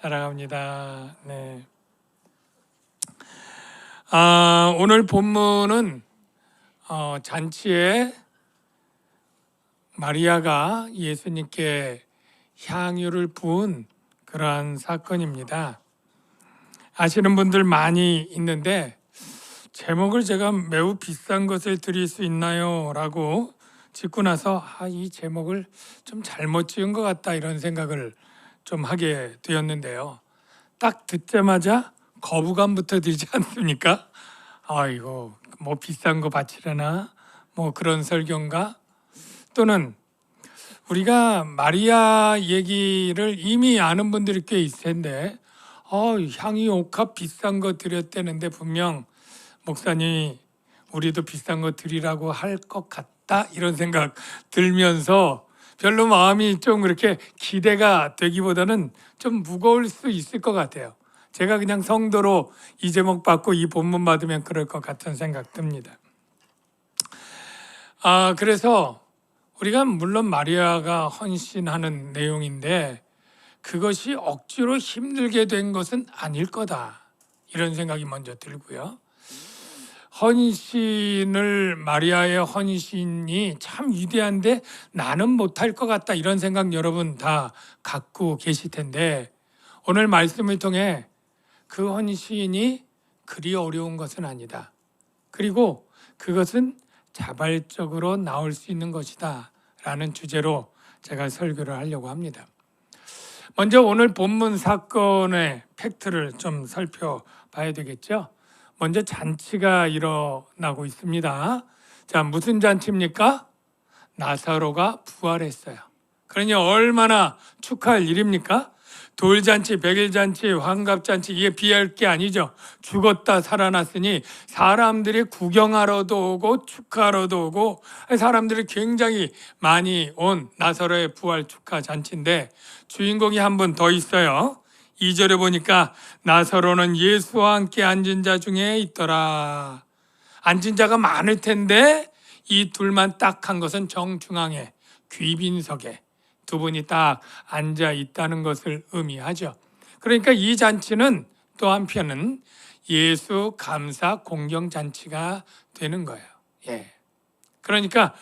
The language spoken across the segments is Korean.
사랑합니다. 네. 오늘 본문은 잔치에 마리아가 예수님께 향유를 부은 그러한 사건입니다. 아시는 분들 많이 있는데 제목을 제가 매우 비싼 것을 드릴 수 있나요? 라고 짓고 나서 이 제목을 좀 잘못 지은 것 같다 이런 생각을 좀 하게 되었는데요. 딱 듣자마자 거부감부터 들지 않습니까? 이거 뭐 비싼 거 바치려나? 뭐 그런 설교인가? 또는 우리가 마리아 얘기를 이미 아는 분들이 꽤 있을 텐데 향이 옥합 비싼 거 드렸다는데 분명 목사님이 우리도 비싼 거 드리라고 할 것 같다 이런 생각 들면서 별로 마음이 좀 그렇게 기대가 되기보다는 좀 무거울 수 있을 것 같아요. 제가 그냥 성도로 이 제목 받고 이 본문 받으면 그럴 것 같은 생각 듭니다. 그래서 우리가 물론 마리아가 헌신하는 내용인데 그것이 억지로 힘들게 된 것은 아닐 거다 이런 생각이 먼저 들고요. 마리아의 헌신이 참 위대한데 나는 못할 것 같다 이런 생각 여러분 다 갖고 계실 텐데 오늘 말씀을 통해 그 헌신이 그리 어려운 것은 아니다. 그리고 그것은 자발적으로 나올 수 있는 것이다 라는 주제로 제가 설교를 하려고 합니다. 먼저 오늘 본문 사건의 팩트를 좀 살펴봐야 되겠죠. 먼저 잔치가 일어나고 있습니다. 자, 무슨 잔치입니까? 나사로가 부활했어요. 그러니 얼마나 축하할 일입니까? 돌잔치, 백일잔치, 환갑잔치 이게 비할 게 아니죠. 죽었다 살아났으니 사람들이 구경하러도 오고 축하하러도 오고 사람들이 굉장히 많이 온 나사로의 부활 축하 잔치인데 주인공이 한 분 더 있어요. 2절에 보니까 나사로는 예수와 함께 앉은 자 중에 있더라. 앉은 자가 많을 텐데 이 둘만 딱 한 것은 정중앙에 귀빈석에 두 분이 딱 앉아 있다는 것을 의미하죠. 그러니까 이 잔치는 또 한편은 예수 감사 공경 잔치가 되는 거예요. 그러니까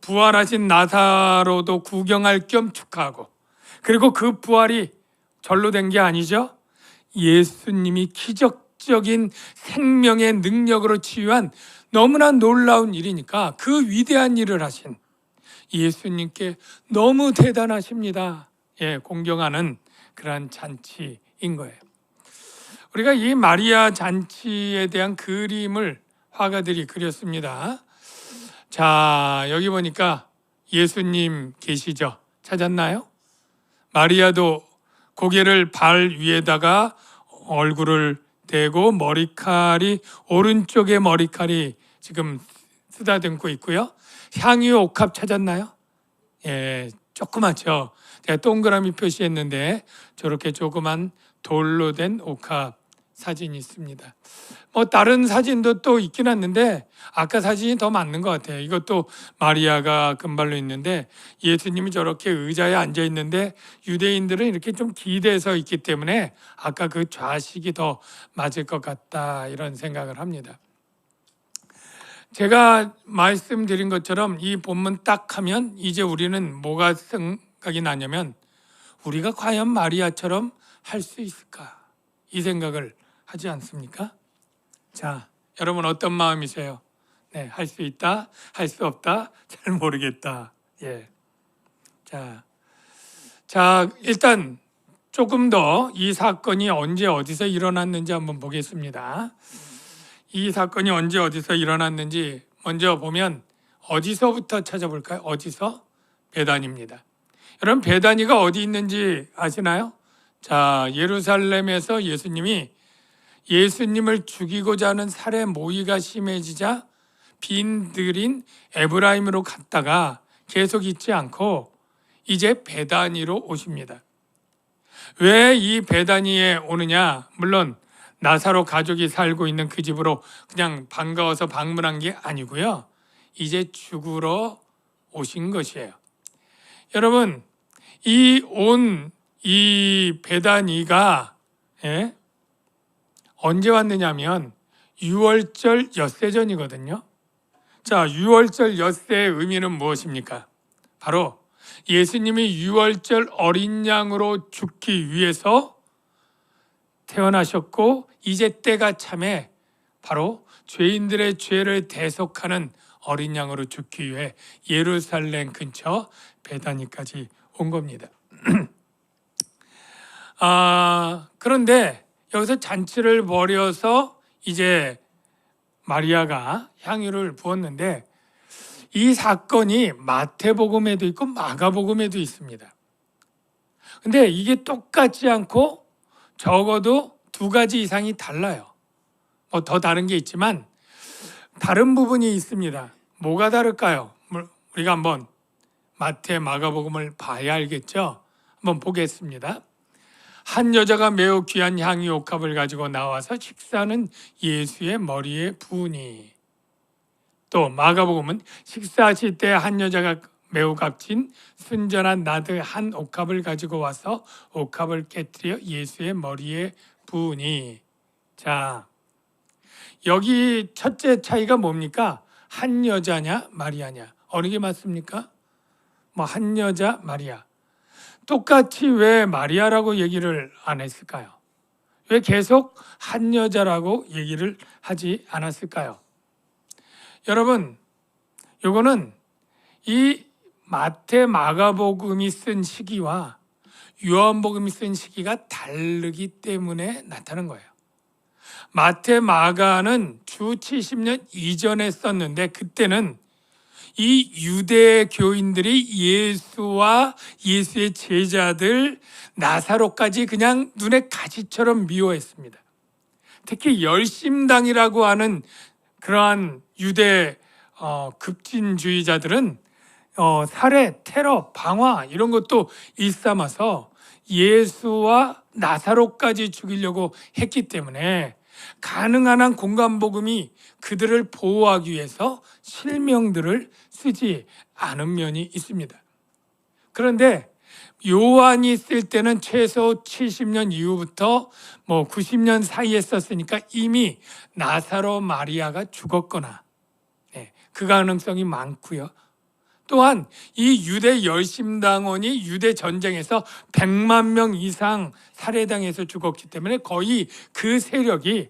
부활하신 나사로도 구경할 겸 축하하고 그리고 그 부활이 절로 된 게 아니죠. 예수님이 기적적인 생명의 능력으로 치유한 너무나 놀라운 일이니까 그 위대한 일을 하신 예수님께 너무 대단하십니다. 공경하는 그러한 잔치인 거예요. 우리가 이 마리아 잔치에 대한 그림을 화가들이 그렸습니다. 자, 여기 보니까 예수님 계시죠? 찾았나요? 마리아도 고개를 발 위에다가 얼굴을 대고 머리칼이 오른쪽에 머리칼이 지금 쓰다듬고 있고요. 향유 옥합 찾았나요? 조그맣죠. 제가 동그라미 표시했는데 저렇게 조그만 돌로 된 옥합 사진이 있습니다. 다른 사진도 또 있긴 했는데 아까 사진이 더 맞는 것 같아요. 이것도 마리아가 금발로 있는데 예수님이 저렇게 의자에 앉아 있는데 유대인들은 이렇게 좀 기대서 있기 때문에 아까 그 좌식이 더 맞을 것 같다 이런 생각을 합니다. 제가 말씀드린 것처럼 이 본문 딱 하면 이제 우리는 뭐가 생각이 나냐면 우리가 과연 마리아처럼 할 수 있을까? 이 생각을 하지 않습니까? 자, 여러분 어떤 마음이세요? 할 수 있다, 할 수 없다, 잘 모르겠다. 자, 일단 조금 더 이 사건이 언제 어디서 일어났는지 한번 보겠습니다. 이 사건이 언제 어디서 일어났는지 먼저 보면 어디서부터 찾아볼까요? 어디서? 베다니입니다. 여러분 베다니가 어디 있는지 아시나요? 자, 예루살렘에서 예수님을 죽이고자 하는 살해 모의가 심해지자 빈들인 에브라임으로 갔다가 계속 있지 않고 이제 베다니로 오십니다. 왜 이 베다니에 오느냐? 물론 나사로 가족이 살고 있는 그 집으로 그냥 반가워서 방문한 게 아니고요. 이제 죽으러 오신 것이에요. 여러분, 이 이 베다니가 언제 왔느냐면 유월절 엿새 전이거든요. 자, 유월절 엿새의 의미는 무엇입니까? 바로 예수님이 유월절 어린 양으로 죽기 위해서 태어나셨고 이제 때가 참에 바로 죄인들의 죄를 대속하는 어린 양으로 죽기 위해 예루살렘 근처 베다니까지 온 겁니다. 그런데 여기서 잔치를 벌여서 이제 마리아가 향유를 부었는데 이 사건이 마태복음에도 있고 마가복음에도 있습니다. 근데 이게 똑같지 않고 적어도 두 가지 이상이 달라요. 뭐 더 다른 게 있지만 다른 부분이 있습니다. 뭐가 다를까요? 우리가 한번 마태, 마가복음을 봐야 알겠죠? 한번 보겠습니다. 한 여자가 매우 귀한 향유 옥합을 가지고 나와서 식사는 예수의 머리에 부으니. 또 마가복음은 식사하실 때 한 여자가 매우 값진 순전한 나드 한 옥합을 가지고 와서 옥합을 깨뜨려 예수의 머리에 부으니. 자, 여기 첫째 차이가 뭡니까? 한 여자냐 마리아냐? 어느 게 맞습니까? 뭐 한 여자 마리아. 똑같이 왜 마리아라고 얘기를 안 했을까요? 왜 계속 한 여자라고 얘기를 하지 않았을까요? 여러분, 요거는 이 마태, 마가복음이 쓴 시기와 요한복음이 쓴 시기가 다르기 때문에 나타난 거예요. 마태, 마가는 주 70년 이전에 썼는데 그때는 이 유대 교인들이 예수와 예수의 제자들 나사로까지 그냥 눈에 가시처럼 미워했습니다. 특히 열심당이라고 하는 그러한 유대 급진주의자들은 살해, 테러, 방화 이런 것도 일삼아서 예수와 나사로까지 죽이려고 했기 때문에 가능한 한 공간복음이 그들을 보호하기 위해서 실명들을 쓰지 않은 면이 있습니다. 그런데 요한이 쓸 때는 최소 70년 이후부터 90년 사이에 썼으니까 이미 나사로 마리아가 죽었거나 그 가능성이 많고요. 또한 이 유대 열심당원이 유대 전쟁에서 100만 명 이상 살해당해서 죽었기 때문에 거의 그 세력이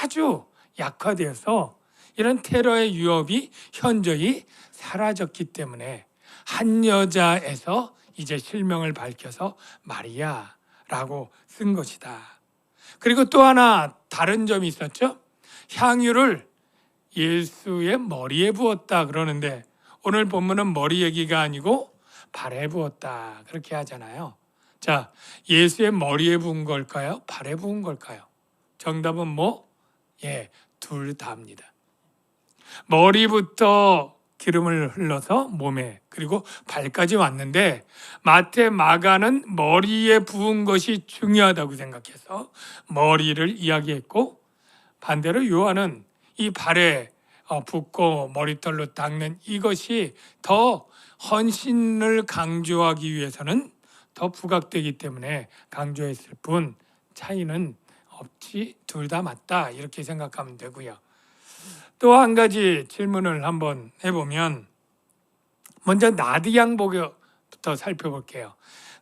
아주 약화되어서 이런 테러의 위협이 현저히 사라졌기 때문에 한 여자에서 이제 실명을 밝혀서 마리아라고 쓴 것이다. 그리고 또 하나 다른 점이 있었죠. 향유를 예수의 머리에 부었다 그러는데 오늘 본문은 머리 얘기가 아니고 발에 부었다 그렇게 하잖아요. 자, 예수의 머리에 부은 걸까요? 발에 부은 걸까요? 정답은 둘 다입니다. 머리부터 기름을 흘러서 몸에 그리고 발까지 왔는데 마태, 마가는 머리에 부은 것이 중요하다고 생각해서 머리를 이야기했고 반대로 요한은 이 발에 붓고 머리털로 닦는 이것이 더 헌신을 강조하기 위해서는 더 부각되기 때문에 강조했을 뿐 차이는 없지 둘 다 맞다 이렇게 생각하면 되고요. 또 한 가지 질문을 한번 해보면 먼저 나드양부터 살펴볼게요.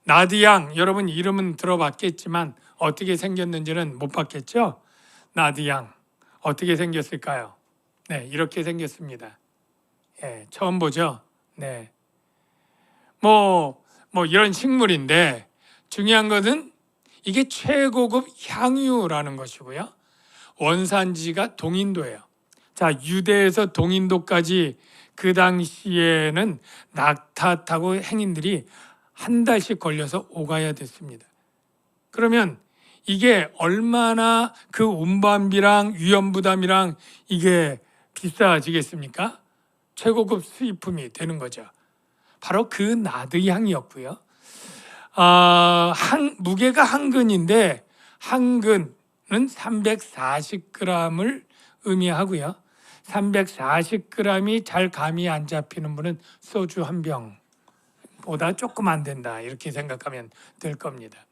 나드양 여러분 이름은 들어봤겠지만 어떻게 생겼는지는 못 봤겠죠? 나드양 어떻게 생겼을까요? 네, 이렇게 생겼습니다. 처음 보죠? 네. 이런 식물인데 중요한 것은 이게 최고급 향유라는 것이고요. 원산지가 동인도예요. 자, 유대에서 동인도까지 그 당시에는 낙타 타고 행인들이 한 달씩 걸려서 오가야 됐습니다. 그러면 이게 얼마나 그 운반비랑 위험부담이랑 이게 비싸지겠습니까? 최고급 수입품이 되는 거죠. 바로 그 나드향이었고요. 무게가 한 근인데 한 근은 340g을 의미하고요. 340g이 잘 감이 안 잡히는 분은 소주 한 병 보다 조금 안 된다. 이렇게 생각하면 될 겁니다.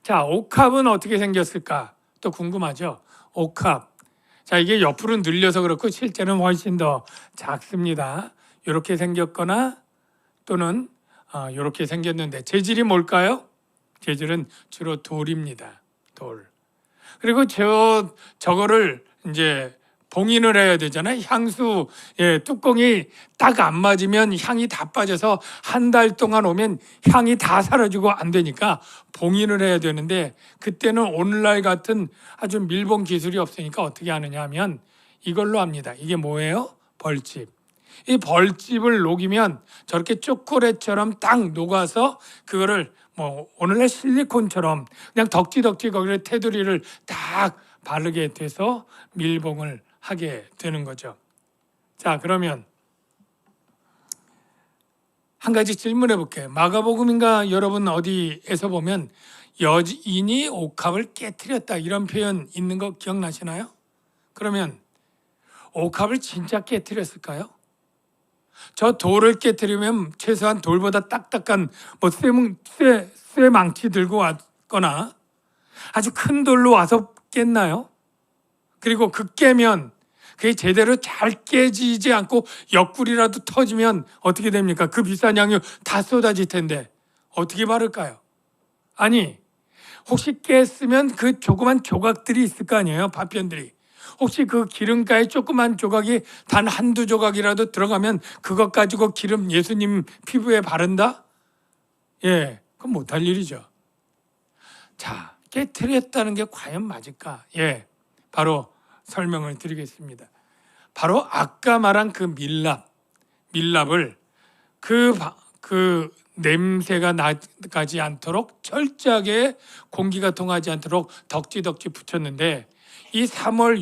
자, 옥합은 어떻게 생겼을까? 또 궁금하죠? 옥합. 자, 이게 옆으로 늘려서 그렇고 실제는 훨씬 더 작습니다. 이렇게 생겼거나 또는 이렇게 생겼는데 재질이 뭘까요? 재질은 주로 돌입니다. 돌. 그리고 저거를 이제 봉인을 해야 되잖아요. 향수 뚜껑이 딱 안 맞으면 향이 다 빠져서 한 달 동안 오면 향이 다 사라지고 안 되니까 봉인을 해야 되는데 그때는 오늘날 같은 아주 밀봉 기술이 없으니까 어떻게 하느냐 하면 이걸로 합니다. 이게 뭐예요? 벌집. 이 벌집을 녹이면 저렇게 초콜릿처럼 딱 녹아서 그거를 뭐 오늘날 실리콘처럼 그냥 덕지덕지 거기에 테두리를 딱 바르게 돼서 밀봉을 하게 되는 거죠. 자, 그러면 한 가지 질문해 볼게요. 마가복음인가 여러분 어디에서 보면 여인이 옥합을 깨트렸다 이런 표현 있는 거 기억나시나요? 그러면 옥합을 진짜 깨트렸을까요? 저 돌을 깨트리면 최소한 돌보다 딱딱한 뭐 쇠 망치 들고 왔거나 아주 큰 돌로 와서 깼나요? 그리고 그 깨면 그게 제대로 잘 깨지지 않고 옆구리라도 터지면 어떻게 됩니까? 그 비싼 양료 다 쏟아질 텐데 어떻게 바를까요? 아니, 혹시 깼으면 그 조그만 조각들이 있을 거 아니에요? 파편들이. 혹시 그 기름가에 조그만 조각이 단 한두 조각이라도 들어가면 그것 가지고 기름 예수님 피부에 바른다? 예, 그건 못할 일이죠. 자, 깨트렸다는 게 과연 맞을까? 예, 바로 설명을 드리겠습니다. 바로 아까 말한 그 밀랍을 그 냄새가 나지 않도록 철저하게 공기가 통하지 않도록 덕지덕지 붙였는데 이 3월,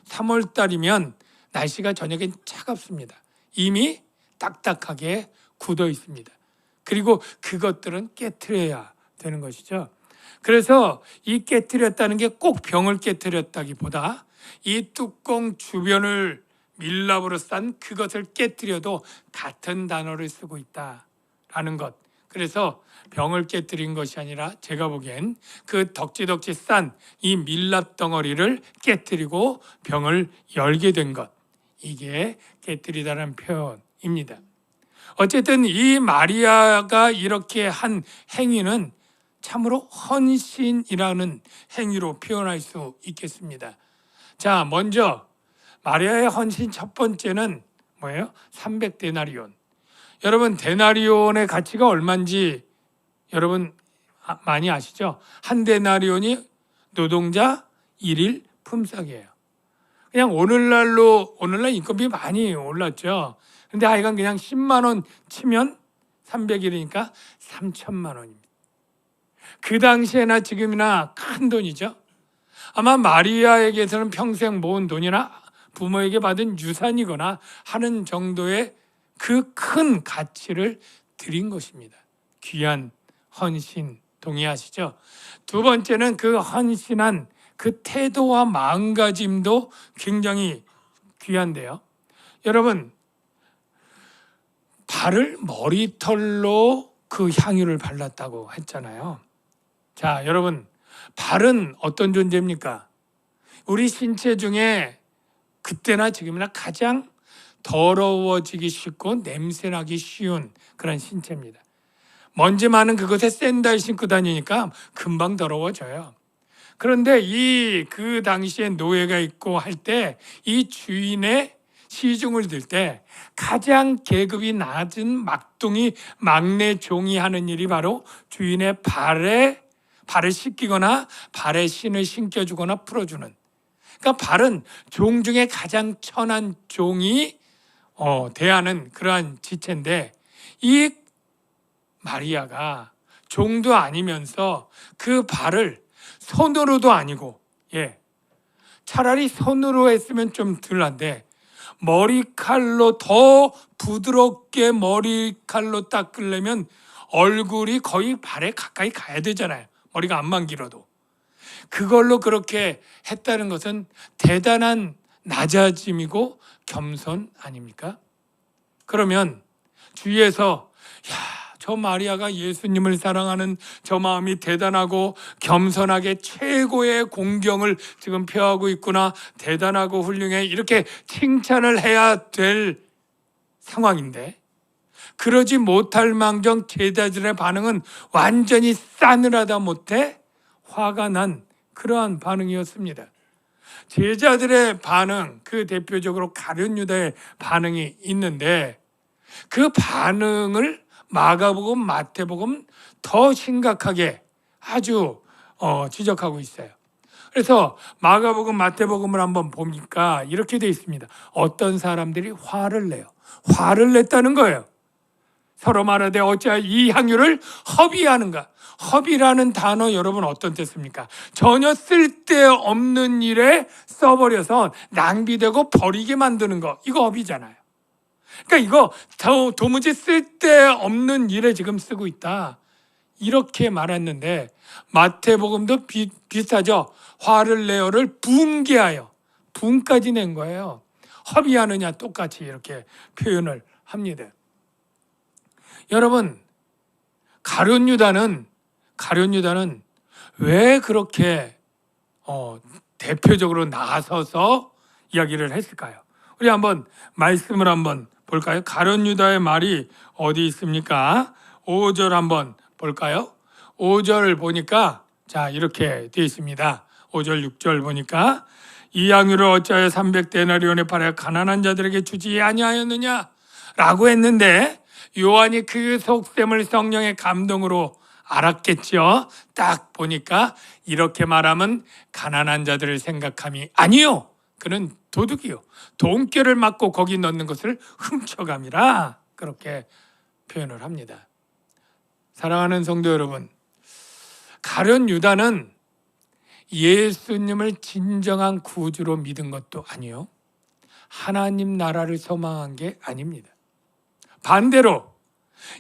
3월 달이면 날씨가 저녁엔 차갑습니다. 이미 딱딱하게 굳어 있습니다. 그리고 그것들은 깨트려야 되는 것이죠. 그래서 이 깨트렸다는 게 꼭 병을 깨트렸다기보다 이 뚜껑 주변을 밀랍으로 싼 그것을 깨트려도 같은 단어를 쓰고 있다라는 것. 그래서 병을 깨트린 것이 아니라 제가 보기엔 그 덕지덕지 싼 이 밀랍 덩어리를 깨트리고 병을 열게 된 것. 이게 깨트리다라는 표현입니다. 어쨌든 이 마리아가 이렇게 한 행위는 참으로 헌신이라는 행위로 표현할 수 있겠습니다. 자, 먼저 마리아의 헌신 첫 번째는 뭐예요? 300데나리온. 여러분, 데나리온의 가치가 얼마인지 여러분 많이 아시죠? 한 데나리온이 노동자 1일 품삯이에요. 그냥 오늘날 인건비 많이 올랐죠. 근데 하여간 그냥 10만 원 치면 300일이니까 3천만 원입니다. 그 당시에나 지금이나 큰 돈이죠. 아마 마리아에게서는 평생 모은 돈이나 부모에게 받은 유산이거나 하는 정도의 그 큰 가치를 드린 것입니다. 귀한 헌신, 동의하시죠? 두 번째는 그 헌신한 그 태도와 마음가짐도 굉장히 귀한데요. 여러분, 발을 머리털로 그 향유를 발랐다고 했잖아요. 자, 여러분, 발은 어떤 존재입니까? 우리 신체 중에 그때나 지금이나 가장 더러워지기 쉽고 냄새나기 쉬운 그런 신체입니다. 먼지 많은 그곳에 샌들 신고 다니니까 금방 더러워져요. 그런데 그 당시에 노예가 있고 할 때 이 주인의 시중을 들 때 가장 계급이 낮은 막둥이 막내 종이 하는 일이 바로 주인의 발을 씻기거나 발에 신을 신겨주거나 풀어주는. 그러니까 발은 종 중에 가장 천한 종이 대하는 그러한 지체인데 이 마리아가 종도 아니면서 그 발을 손으로도 아니고 차라리 손으로 했으면 좀 덜한데 머리칼로 더 부드럽게 머리칼로 닦으려면 얼굴이 거의 발에 가까이 가야 되잖아요. 머리가 암만 길어도. 그걸로 그렇게 했다는 것은 대단한 낮아짐이고 겸손 아닙니까? 그러면 주위에서 저 마리아가 예수님을 사랑하는 저 마음이 대단하고 겸손하게 최고의 공경을 지금 표하고 있구나. 대단하고 훌륭해. 이렇게 칭찬을 해야 될 상황인데 그러지 못할 망정 제자들의 반응은 완전히 싸늘하다 못해 화가 난 그러한 반응이었습니다. 제자들의 반응, 그 대표적으로 가룟 유다의 반응이 있는데 그 반응을 마가복음, 마태복음 더 심각하게 아주 지적하고 있어요. 그래서 마가복음, 마태복음을 한번 보니까 이렇게 되어 있습니다. 어떤 사람들이 화를 내요. 화를 냈다는 거예요. 서로 말하되 어찌하여 이 향유를 허비하는가. 허비라는 단어 여러분 어떤 뜻입니까? 전혀 쓸데없는 일에 써버려서 낭비되고 버리게 만드는 거. 이거 허비잖아요. 그러니까 이거 도무지 쓸데없는 일에 지금 쓰고 있다. 이렇게 말했는데 마태복음도 비슷하죠. 화를 내어를 분개하여. 분까지 낸 거예요. 허비하느냐 똑같이 이렇게 표현을 합니다. 여러분, 가룟 유다는 왜 그렇게 대표적으로 나서서 이야기를 했을까요? 우리 한번 말씀을 한번 볼까요? 가룟 유다의 말이 어디 있습니까? 5절 한번 볼까요? 5절 보니까 자 이렇게 되어 있습니다. 5절 6절 보니까 이 향유를 어찌하여 300데나리온에 팔아 가난한 자들에게 주지 아니하였느냐 라고 했는데 요한이 그 속셈을 성령의 감동으로 알았겠죠. 딱 보니까 이렇게 말하면 가난한 자들을 생각함이 아니요. 그는 도둑이요. 돈꾀를 맞고 거기 넣는 것을 훔쳐감이라 그렇게 표현을 합니다. 사랑하는 성도 여러분, 가룟 유다는 예수님을 진정한 구주로 믿은 것도 아니요. 하나님 나라를 소망한 게 아닙니다. 반대로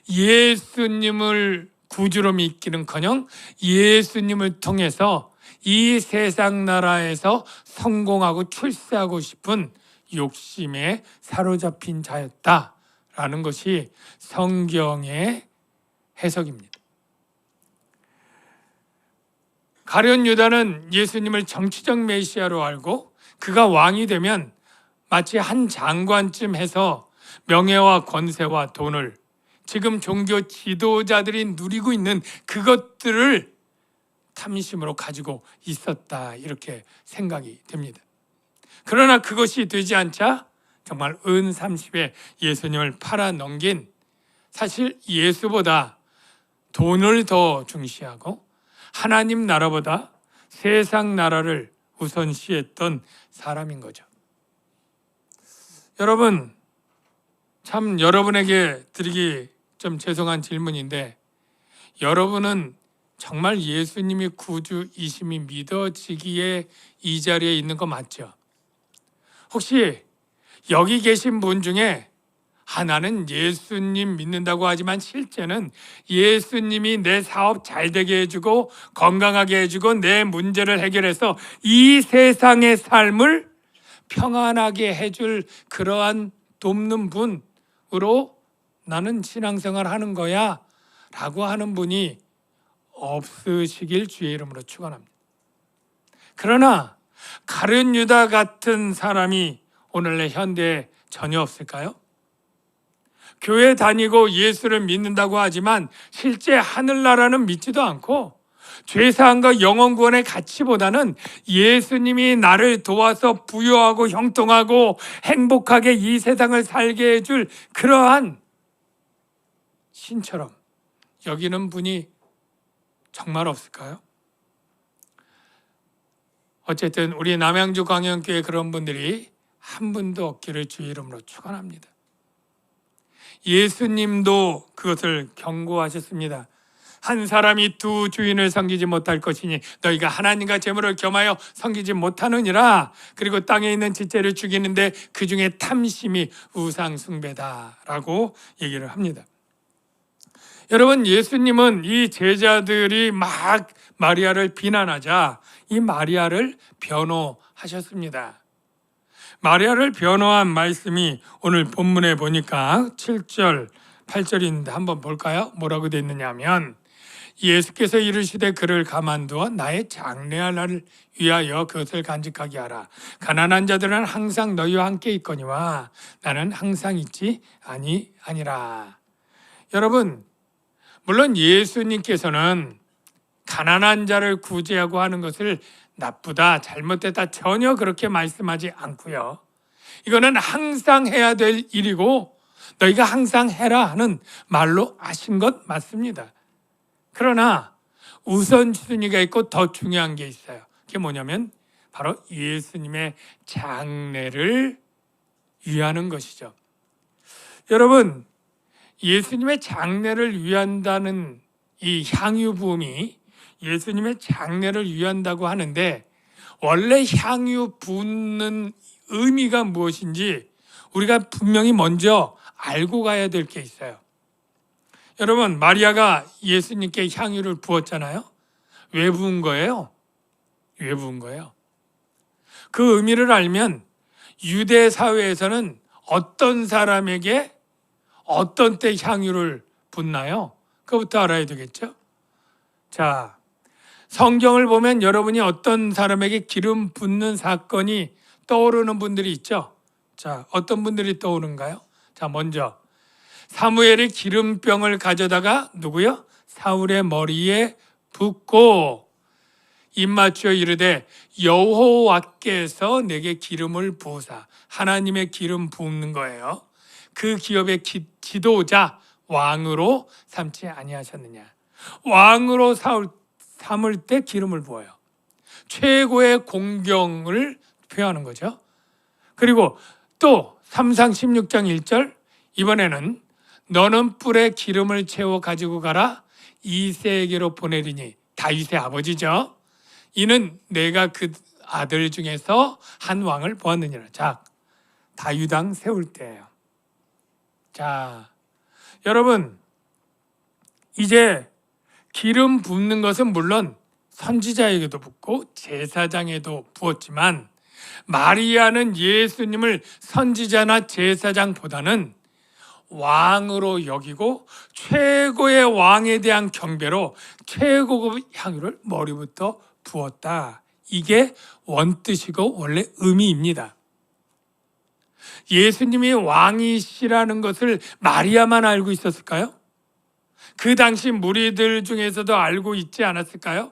예수님을 구주로 믿기는커녕 예수님을 통해서 이 세상 나라에서 성공하고 출세하고 싶은 욕심에 사로잡힌 자였다라는 것이 성경의 해석입니다. 가룟 유다는 예수님을 정치적 메시아로 알고 그가 왕이 되면 마치 한 장관쯤 해서 명예와 권세와 돈을 지금 종교 지도자들이 누리고 있는 그것들을 탐심으로 가지고 있었다 이렇게 생각이 됩니다. 그러나 그것이 되지 않자 정말 은 30에 예수님을 팔아넘긴 사실 예수보다 돈을 더 중시하고 하나님 나라보다 세상 나라를 우선시했던 사람인 거죠. 여러분, 참 여러분에게 드리기 좀 죄송한 질문인데 여러분은 정말 예수님이 구주이심이 믿어지기에 이 자리에 있는 거 맞죠? 혹시 여기 계신 분 중에 나는 예수님 믿는다고 하지만 실제는 예수님이 내 사업 잘 되게 해주고 건강하게 해주고 내 문제를 해결해서 이 세상의 삶을 평안하게 해줄 그러한 돕는 분으로 나는 신앙생활 하는 거야 라고 하는 분이 없으시길 주의 이름으로 축원합니다. 그러나 가룟 유다 같은 사람이 오늘날 현대에 전혀 없을까요? 교회 다니고 예수를 믿는다고 하지만 실제 하늘나라는 믿지도 않고 죄사함과 영원 구원의 가치보다는 예수님이 나를 도와서 부유하고 형통하고 행복하게 이 세상을 살게 해줄 그러한 신처럼 여기는 분이 정말 없을까요? 어쨌든 우리 남양주 광영교회 그런 분들이 한 분도 없기를 주의 이름으로 축원합니다. 예수님도 그것을 경고하셨습니다. 한 사람이 두 주인을 섬기지 못할 것이니 너희가 하나님과 재물을 겸하여 섬기지 못하느니라. 그리고 땅에 있는 지체를 죽이는데 그 중에 탐심이 우상 숭배다라고 얘기를 합니다. 여러분, 예수님은 이 제자들이 막 마리아를 비난하자 이 마리아를 변호하셨습니다. 마리아를 변호한 말씀이 오늘 본문에 보니까 7절 8절이 있는데 한번 볼까요? 뭐라고 되어 있느냐면 예수께서 이르시되 그를 가만두어 나의 장래할 날을 위하여 그것을 간직하게 하라. 가난한 자들은 항상 너희와 함께 있거니와 나는 항상 있지 아니라. 여러분, 물론 예수님께서는 가난한 자를 구제하고 하는 것을 나쁘다, 잘못됐다 전혀 그렇게 말씀하지 않고요. 이거는 항상 해야 될 일이고 너희가 항상 해라 하는 말로 하신 것 맞습니다. 그러나 우선순위가 있고 더 중요한 게 있어요. 그게 뭐냐면 바로 예수님의 장래를 위하는 것이죠. 여러분, 예수님의 장래를 위한다는 이 향유 부음이 예수님의 장래를 위한다고 하는데 원래 향유 붓는 의미가 무엇인지 우리가 분명히 먼저 알고 가야 될 게 있어요. 여러분, 마리아가 예수님께 향유를 부었잖아요. 왜 부은 거예요? 왜 부은 거예요? 그 의미를 알면 유대 사회에서는 어떤 사람에게 어떤 때 향유를 붓나요? 그것부터 알아야 되겠죠? 자, 성경을 보면 여러분이 어떤 사람에게 기름 붓는 사건이 떠오르는 분들이 있죠? 자, 어떤 분들이 떠오르는가요? 자, 먼저 사무엘이 기름병을 가져다가 누구요? 사울의 머리에 붓고 입 맞추어 이르되 여호와께서 내게 기름을 부으사. 하나님의 기름 붓는 거예요. 그 기업의 지도자 왕으로 삼지 아니하셨느냐. 왕으로 삼을 때 기름을 부어요. 최고의 공경을 표하는 거죠. 그리고 또 3상 16장 1절 이번에는 너는 뿔에 기름을 채워 가지고 가라 이새에게로 보내리니. 다윗의 아버지죠. 이는 내가 그 아들 중에서 한 왕을 보았느니라. 자, 다윗 왕 세울 때예요. 자, 여러분, 이제 기름 붓는 것은 물론 선지자에게도 붓고 제사장에도 부었지만 마리아는 예수님을 선지자나 제사장보다는 왕으로 여기고 최고의 왕에 대한 경배로 최고급 향유를 머리부터 부었다. 이게 원뜻이고 원래 의미입니다. 예수님이 왕이시라는 것을 마리아만 알고 있었을까요? 그 당시 무리들 중에서도 알고 있지 않았을까요?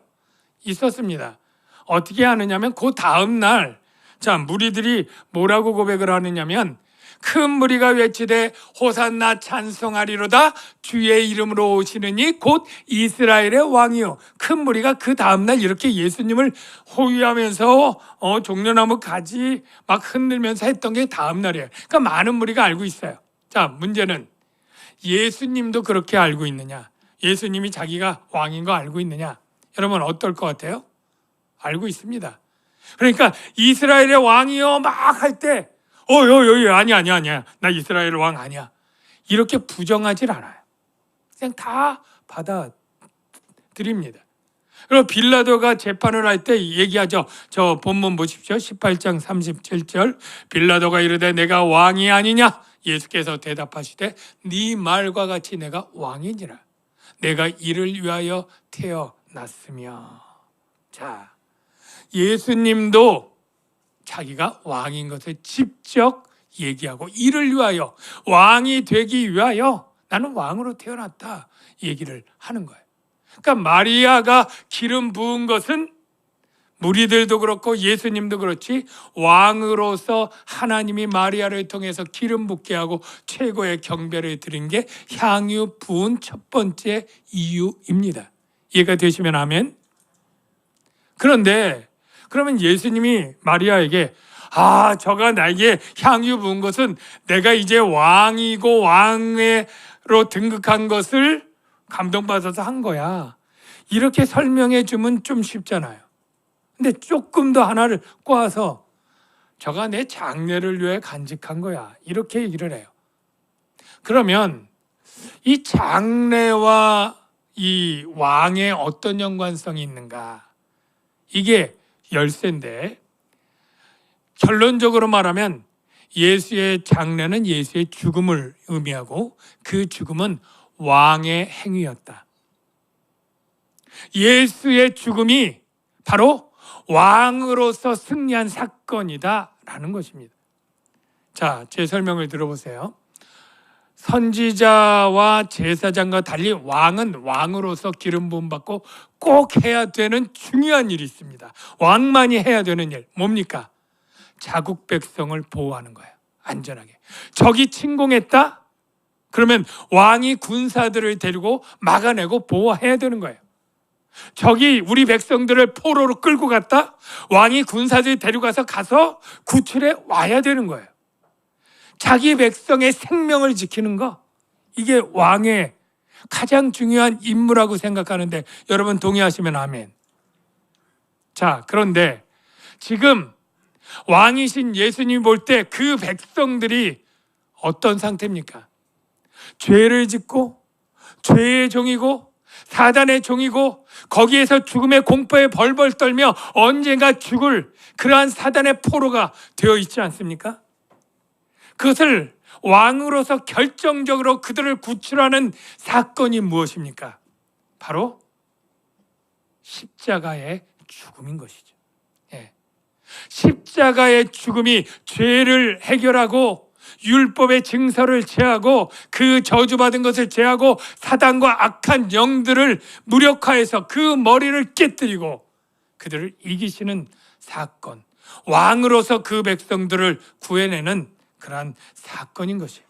있었습니다. 어떻게 하느냐면 그 다음 날, 자, 무리들이 뭐라고 고백을 하느냐면 큰 무리가 외치되 호산나 찬송하리로다 주의 이름으로 오시느니 곧 이스라엘의 왕이요. 큰 무리가 그 다음날 이렇게 예수님을 호위하면서 종려나무 가지 막 흔들면서 했던 게 다음날이에요. 그러니까 많은 무리가 알고 있어요. 자, 문제는 예수님도 그렇게 알고 있느냐? 예수님이 자기가 왕인 거 알고 있느냐? 여러분 어떨 것 같아요? 알고 있습니다. 그러니까 이스라엘의 왕이요 막 할 때 아니야. 나 이스라엘 왕 아니야. 이렇게 부정하질 않아요. 그냥 다 받아들입니다. 그리고 빌라도가 재판을 할 때 얘기하죠. 저 본문 보십시오. 18장 37절. 빌라도가 이르되 내가 왕이 아니냐? 예수께서 대답하시되 네 말과 같이 내가 왕이니라. 내가 이를 위하여 태어났으며. 자, 예수님도 자기가 왕인 것을 직접 얘기하고 이를 위하여 왕이 되기 위하여 나는 왕으로 태어났다 얘기를 하는 거예요. 그러니까 마리아가 기름 부은 것은 무리들도 그렇고 예수님도 그렇지 왕으로서 하나님이 마리아를 통해서 기름 붓게 하고 최고의 경배를 드린 게 향유 부은 첫 번째 이유입니다. 이해가 되시면 아멘. 그런데 그러면 예수님이 마리아에게 저가 나에게 향유 부은 것은 내가 이제 왕이고 왕으로 등극한 것을 감동받아서 한 거야. 이렇게 설명해 주면 좀 쉽잖아요. 근데 조금 더 하나를 꼬아서 저가 내 장래를 위해 간직한 거야. 이렇게 얘기를 해요. 그러면 이 장래와 이 왕의 어떤 연관성이 있는가? 이게 열쇠인데 결론적으로 말하면 예수의 장례는 예수의 죽음을 의미하고 그 죽음은 왕의 행위였다. 예수의 죽음이 바로 왕으로서 승리한 사건이다라는 것입니다. 자, 제 설명을 들어보세요. 선지자와 제사장과 달리 왕은 왕으로서 기름 부음 받고 꼭 해야 되는 중요한 일이 있습니다. 왕만이 해야 되는 일, 뭡니까? 자국 백성을 보호하는 거예요. 안전하게. 적이 침공했다? 그러면 왕이 군사들을 데리고 막아내고 보호해야 되는 거예요. 적이 우리 백성들을 포로로 끌고 갔다? 왕이 군사들 데려가서 구출해 와야 되는 거예요. 자기 백성의 생명을 지키는 거, 이게 왕의 가장 중요한 임무라고 생각하는데 여러분 동의하시면 아멘. 자, 그런데 지금 왕이신 예수님 볼 때 그 백성들이 어떤 상태입니까? 죄를 짓고 죄의 종이고 사단의 종이고 거기에서 죽음의 공포에 벌벌 떨며 언젠가 죽을 그러한 사단의 포로가 되어 있지 않습니까? 그것을 왕으로서 결정적으로 그들을 구출하는 사건이 무엇입니까? 바로 십자가의 죽음인 것이죠. 예. 십자가의 죽음이 죄를 해결하고 율법의 증서를 제하고 그 저주받은 것을 제하고 사단과 악한 영들을 무력화해서 그 머리를 깨뜨리고 그들을 이기시는 사건, 왕으로서 그 백성들을 구해내는 그러한 사건인 것이에요.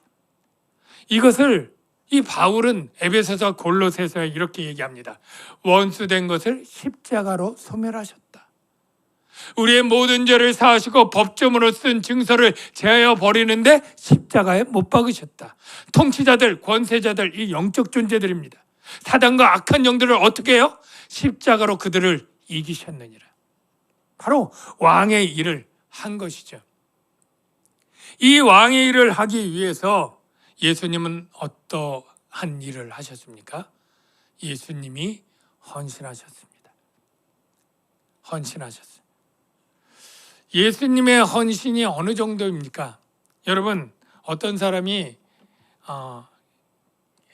이것을 이 바울은 에베소서 골로새서에 이렇게 얘기합니다. 원수된 것을 십자가로 소멸하셨다. 우리의 모든 죄를 사하시고 법정으로 쓴 증서를 제하여 버리는데 십자가에 못 박으셨다. 통치자들, 권세자들, 이 영적 존재들입니다. 사단과 악한 영들을 어떻게 해요? 십자가로 그들을 이기셨느니라. 바로 왕의 일을 한 것이죠. 이 왕의 일을 하기 위해서 예수님은 어떠한 일을 하셨습니까? 예수님이 헌신하셨습니다. 헌신하셨습니다. 예수님의 헌신이 어느 정도입니까? 여러분, 어떤 사람이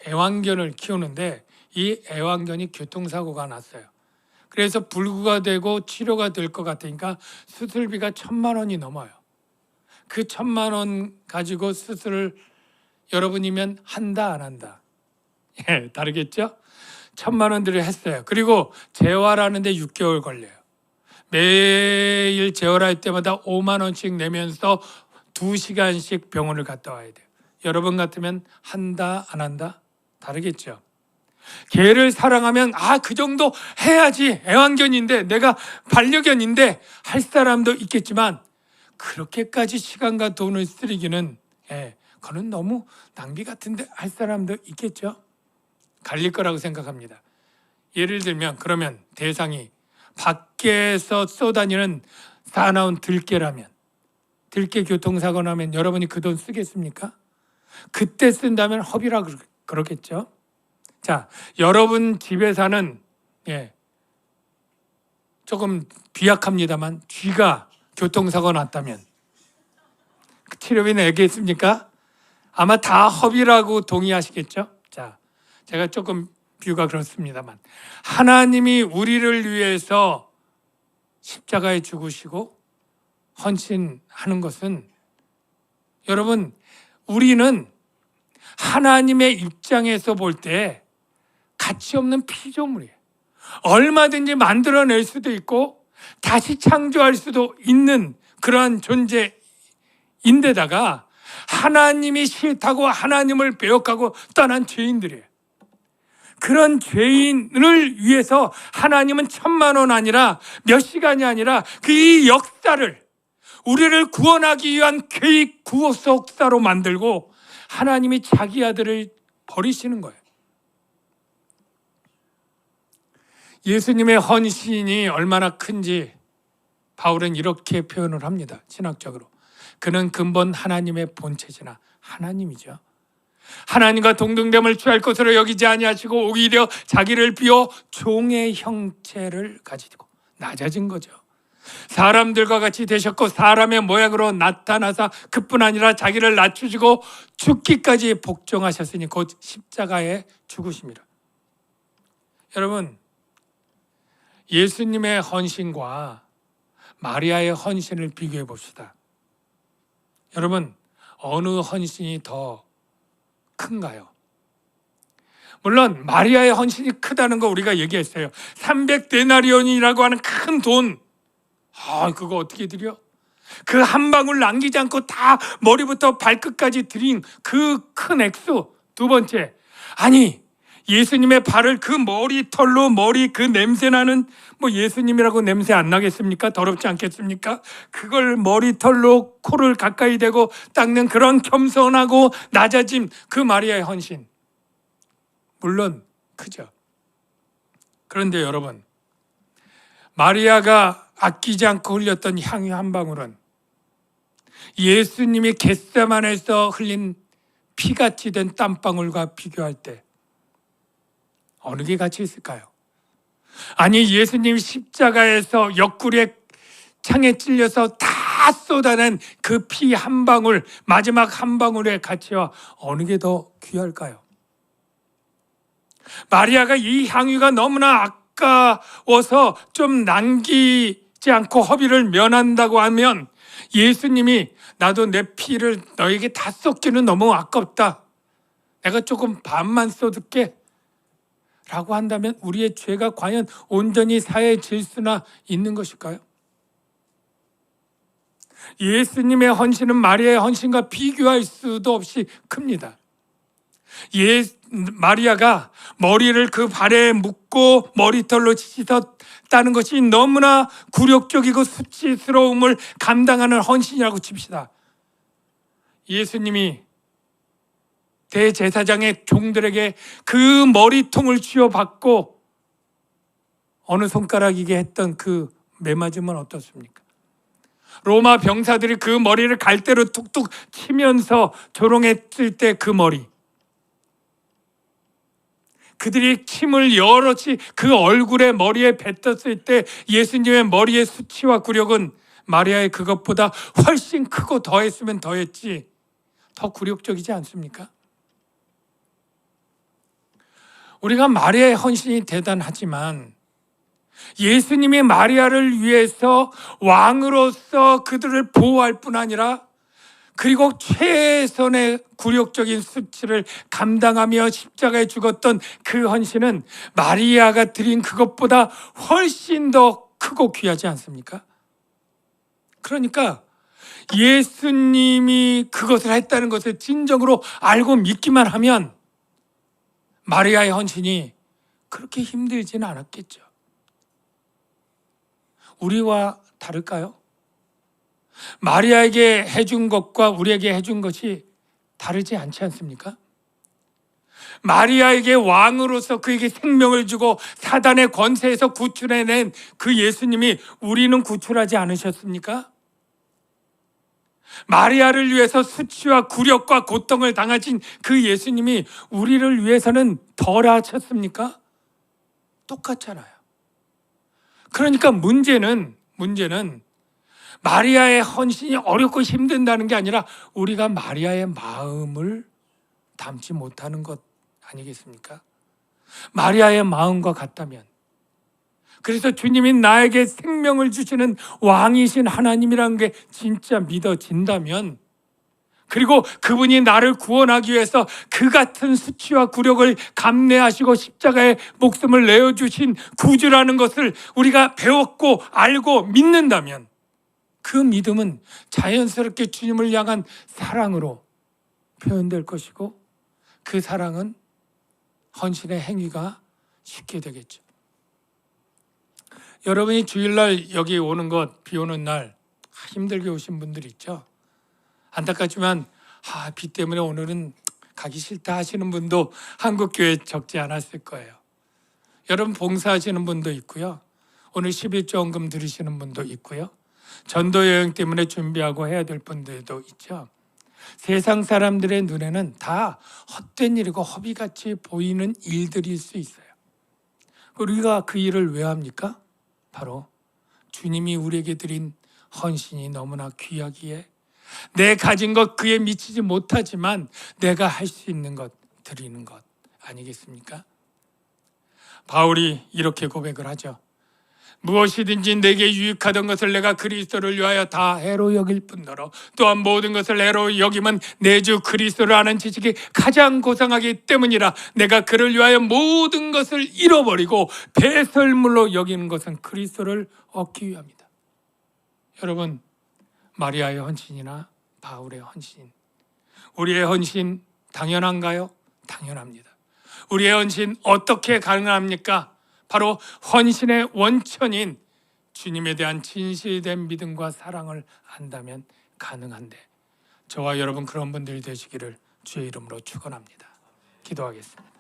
애완견을 키우는데 이 애완견이 교통사고가 났어요. 그래서 불구가 되고 치료가 될 것 같으니까 수술비가 1,000만 원이 넘어요. 그 1,000만 원 가지고 수술을 여러분이면 한다 안 한다? 예, 다르겠죠? 1,000만 원들을 했어요. 그리고 재활하는데 6개월 걸려요. 매일 재활할 때마다 5만 원씩 내면서 2시간씩 병원을 갔다 와야 돼요. 여러분 같으면 한다 안 한다? 다르겠죠? 개를 사랑하면 그 정도 해야지, 애완견인데 내가 반려견인데 할 사람도 있겠지만 그렇게까지 시간과 돈을 쓰기는 그건 너무 낭비 같은데 할 사람도 있겠죠? 갈릴 거라고 생각합니다. 예를 들면 그러면 대상이 밖에서 쏘다니는 사나운 들개라면, 들개 교통사고 나면 여러분이 그 돈 쓰겠습니까? 그때 쓴다면 허비라 그러겠죠? 자, 여러분 집에 사는 조금 비약합니다만 쥐가 교통사고 났다면 치료비 내겠습니까? 아마 다 허비라고 동의하시겠죠? 자, 제가 조금 비유가 그렇습니다만 하나님이 우리를 위해서 십자가에 죽으시고 헌신하는 것은 여러분, 우리는 하나님의 입장에서 볼 때 가치 없는 피조물이에요. 얼마든지 만들어낼 수도 있고 다시 창조할 수도 있는 그러한 존재인데다가 하나님이 싫다고 하나님을 배역하고 떠난 죄인들이에요. 그런 죄인을 위해서 하나님은 1,000만 원 아니라 몇 시간이 아니라 그 역사를 우리를 구원하기 위한 계획 구속사로 만들고 하나님이 자기 아들을 버리시는 거예요. 예수님의 헌신이 얼마나 큰지 바울은 이렇게 표현을 합니다. 신학적으로. 그는 근본 하나님의 본체시나 하나님이죠. 하나님과 동등됨을 취할 것으로 여기지 아니하시고 오히려 자기를 비워 종의 형체를 가지고 낮아진 거죠. 사람들과 같이 되셨고 사람의 모양으로 나타나사 그뿐 아니라 자기를 낮추시고 죽기까지 복종하셨으니 곧 십자가에 죽으심이라. 여러분, 예수님의 헌신과 마리아의 헌신을 비교해 봅시다. 여러분, 어느 헌신이 더 큰가요? 물론 마리아의 헌신이 크다는 거 우리가 얘기했어요. 300데나리온이라고 하는 큰 돈, 그거 어떻게 드려? 그 한 방울 남기지 않고 다 머리부터 발끝까지 드린 그 큰 액수. 두 번째, 아니 예수님의 발을 그 머리털로 머리 그 냄새나는, 예수님이라고 냄새 안 나겠습니까? 더럽지 않겠습니까? 그걸 머리털로 코를 가까이 대고 닦는 그런 겸손하고 낮아짐, 그 마리아의 헌신 물론 크죠. 그런데 여러분, 마리아가 아끼지 않고 흘렸던 향유 한 방울은 예수님이 겟세마네에서 흘린 피같이 된 땀방울과 비교할 때 어느 게 가치 있을까요? 아니 예수님 십자가에서 옆구리에 창에 찔려서 다 쏟아낸 그 피 한 방울, 마지막 한 방울의 가치와 어느 게 더 귀할까요? 마리아가 이 향유가 너무나 아까워서 좀 남기지 않고 허비를 면한다고 하면, 예수님이 나도 내 피를 너에게 다 쏟기는 너무 아깝다, 내가 조금 반만 쏟을게 라고 한다면 우리의 죄가 과연 온전히 사해질 수나 있는 것일까요? 예수님의 헌신은 마리아의 헌신과 비교할 수도 없이 큽니다. 마리아가 머리를 그 발에 묶고 머리털로 씻었다는 것이 너무나 굴욕적이고 수치스러움을 감당하는 헌신이라고 칩시다. 예수님이 대제사장의 종들에게 그 머리통을 쥐어받고 어느 손가락이게 했던 그 매맞음은 어떻습니까? 로마 병사들이 그 머리를 갈대로 툭툭 치면서 조롱했을 때 그 머리, 그들이 침을 여럿이 그 얼굴에 머리에 뱉었을 때 예수님의 머리의 수치와 굴욕은 마리아의 그것보다 훨씬 크고 더했으면 더했지 더 굴욕적이지 않습니까? 우리가 마리아의 헌신이 대단하지만 예수님이 마리아를 위해서 왕으로서 그들을 보호할 뿐 아니라 그리고 최선의 굴욕적인 수치를 감당하며 십자가에 죽었던 그 헌신은 마리아가 드린 그것보다 훨씬 더 크고 귀하지 않습니까? 그러니까 예수님이 그것을 했다는 것을 진정으로 알고 믿기만 하면 마리아의 헌신이 그렇게 힘들지는 않았겠죠. 우리와 다를까요? 마리아에게 해준 것과 우리에게 해준 것이 다르지 않지 않습니까? 마리아에게 왕으로서 그에게 생명을 주고 사단의 권세에서 구출해낸 그 예수님이 우리는 구출하지 않으셨습니까? 마리아를 위해서 수치와 굴욕과 고통을 당하신 그 예수님이 우리를 위해서는 덜 하셨습니까? 똑같잖아요. 그러니까 문제는 마리아의 헌신이 어렵고 힘든다는 게 아니라 우리가 마리아의 마음을 담지 못하는 것 아니겠습니까? 마리아의 마음과 같다면, 그래서 주님이 나에게 생명을 주시는 왕이신 하나님이라는 게 진짜 믿어진다면, 그리고 그분이 나를 구원하기 위해서 그 같은 수치와 굴욕을 감내하시고 십자가에 목숨을 내어주신 구주라는 것을 우리가 배웠고 알고 믿는다면 그 믿음은 자연스럽게 주님을 향한 사랑으로 표현될 것이고, 그 사랑은 헌신의 행위가 쉽게 되겠죠. 여러분이 주일날 여기 오는 것, 비 오는 날 힘들게 오신 분들 있죠. 안타깝지만 비 때문에 오늘은 가기 싫다 하시는 분도 한국교회에 적지 않았을 거예요. 여러분 봉사하시는 분도 있고요. 오늘 11조원금 드리시는 분도 있고요. 전도 여행 때문에 준비하고 해야 될 분들도 있죠. 세상 사람들의 눈에는 다 헛된 일이고 허비같이 보이는 일들일 수 있어요. 우리가 그 일을 왜 합니까? 바로 주님이 우리에게 드린 헌신이 너무나 귀하기에 내 가진 것 그에 미치지 못하지만 내가 할 수 있는 것 드리는 것 아니겠습니까? 바울이 이렇게 고백을 하죠. 무엇이든지 내게 유익하던 것을 내가 그리스도를 위하여 다 해로 여길 뿐더러 또한 모든 것을 해로 여김은 내 주 그리스도를 아는 지식이 가장 고상하기 때문이라. 내가 그를 위하여 모든 것을 잃어버리고 배설물로 여기는 것은 그리스도를 얻기 위함이다. 여러분, 마리아의 헌신이나 바울의 헌신, 우리의 헌신 당연한가요? 당연합니다. 우리의 헌신 어떻게 가능합니까? 바로 헌신의 원천인 주님에 대한 진실된 믿음과 사랑을 안다면 가능한데, 저와 여러분 그런 분들이 되시기를 주의 이름으로 축원합니다. 기도하겠습니다.